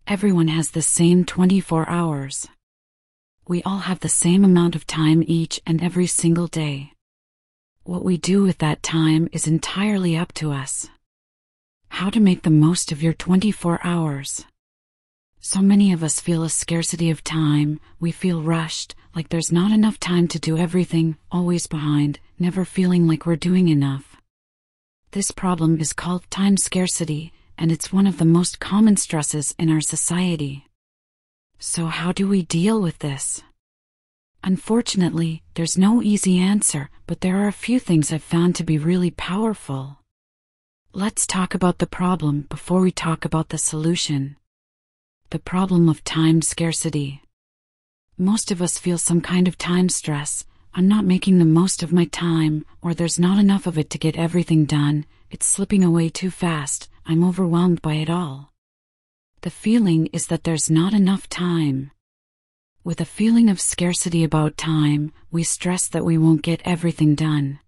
Everyone has the same 24 hours. We all have the same amount of time each and every single day. What we do with that time is entirely up to us. How to make the most of your 24 hours. So many of us feel a scarcity of time. We feel rushed, like there's not enough time to do everything, always behind, never feeling like we're doing enough. This problem is called time scarcity, and it's one of the most common stresses in our society. So how do we deal with this? Unfortunately, there's no easy answer, but there are a few things I've found to be really powerful. Let's talk about the problem before we talk about the solution. The problem of time scarcity. Most of us feel some kind of time stress. I'm not making the most of my time, or there's not enough of it to get everything done. It's slipping away too fast. I'm overwhelmed by it all. The feeling is that there's not enough time. With a feeling of scarcity about time, we stress that we won't get everything done.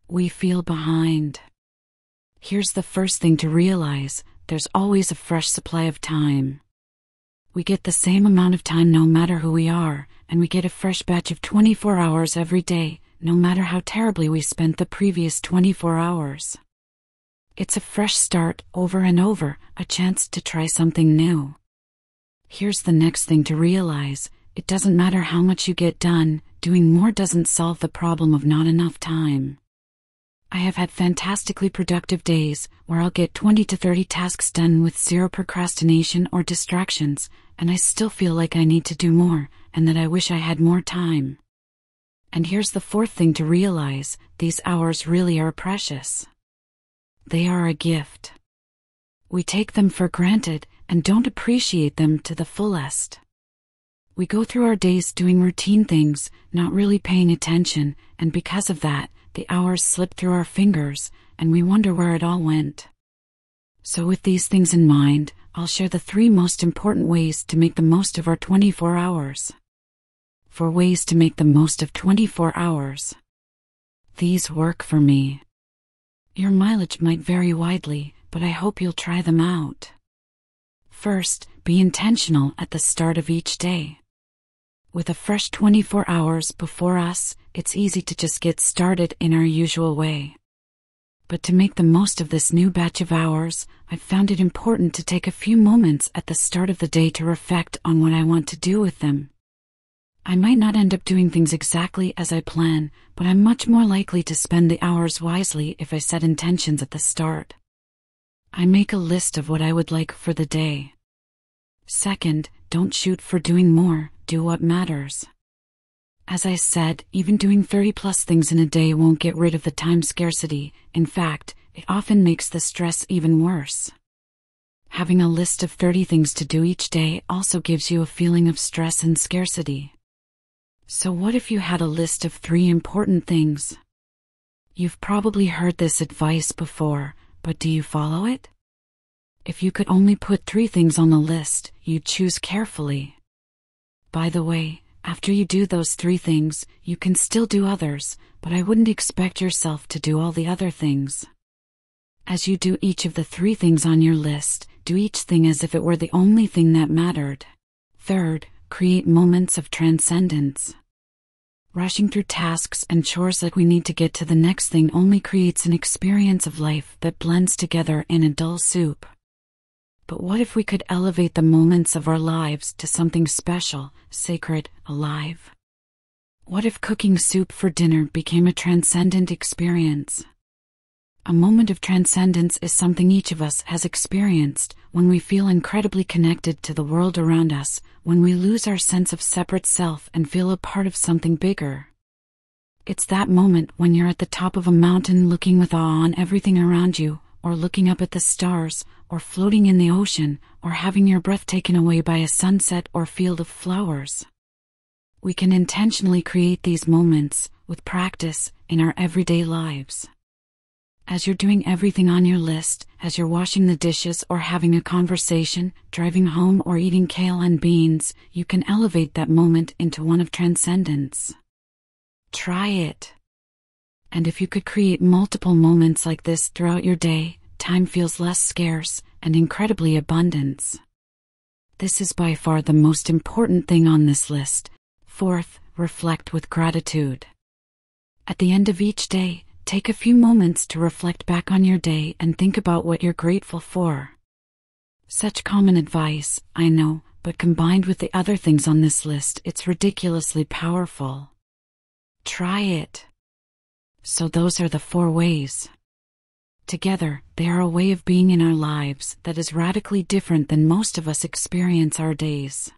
We feel behind. Here's the first thing to realize: there's always a fresh supply of time. We get the same amount of time no matter who we are, and we get a fresh batch of 24 hours every day, no matter how terribly we spent the previous 24 hours. It's a fresh start, over and over, a chance to try something new. Here's the next thing to realize: it doesn't matter how much you get done, doing more doesn't solve the problem of not enough time. I have had fantastically productive days where I'll get 20 to 30 tasks done with zero procrastination or distractions, and I still feel like I need to do more, and that I wish I had more time. And here's the fourth thing to realize: these hours really are precious. They are a gift. We take them for granted and don't appreciate them to the fullest. We go through our days doing routine things, not really paying attention, and because of that, the hours slip through our fingers, and we wonder where it all went. So with these things in mind, I'll share the 3 most important ways to make the most of our 24 hours. 4 ways to make the most of 24 hours. These work for me. Your mileage might vary widely, but I hope you'll try them out. First, be intentional at the start of each day. With a fresh 24 hours before us, it's easy to just get started in our usual way. But to make the most of this new batch of hours, I've found it important to take a few moments at the start of the day to reflect on what I want to do with them. I might not end up doing things exactly as I plan, but I'm much more likely to spend the hours wisely if I set intentions at the start. I make a list of what I would like for the day. Second, don't shoot for doing more, do what matters. As I said, even doing 30+ things in a day won't get rid of the time scarcity. In fact, it often makes the stress even worse. Having a list of 30 things to do each day also gives you a feeling of stress and scarcity. So what if you had a list of 3 important things? You've probably heard this advice before, but do you follow it? If you could only put 3 things on the list, you'd choose carefully. By the way, after you do those 3 things, you can still do others, but I wouldn't expect yourself to do all the other things. As you do each of the 3 things on your list, do each thing as if it were the only thing that mattered. Third, create moments of transcendence. Rushing through tasks and chores like we need to get to the next thing only creates an experience of life that blends together in a dull soup. But what if we could elevate the moments of our lives to something special, sacred, alive? What if cooking soup for dinner became a transcendent experience? A moment of transcendence is something each of us has experienced when we feel incredibly connected to the world around us, when we lose our sense of separate self and feel a part of something bigger. It's that moment when you're at the top of a mountain looking with awe on everything around you, or looking up at the stars, or floating in the ocean, or having your breath taken away by a sunset or field of flowers. We can intentionally create these moments, with practice, in our everyday lives. As you're doing everything on your list, as you're washing the dishes or having a conversation, driving home or eating kale and beans, you can elevate that moment into one of transcendence. Try it. And if you could create multiple moments like this throughout your day, time feels less scarce and incredibly abundant. This is by far the most important thing on this list. Fourth, reflect with gratitude. At the end of each day, take a few moments to reflect back on your day and think about what you're grateful for. Such common advice, I know, but combined with the other things on this list, it's ridiculously powerful. Try it. So those are the 4 ways. Together, they are a way of being in our lives that is radically different than most of us experience our days.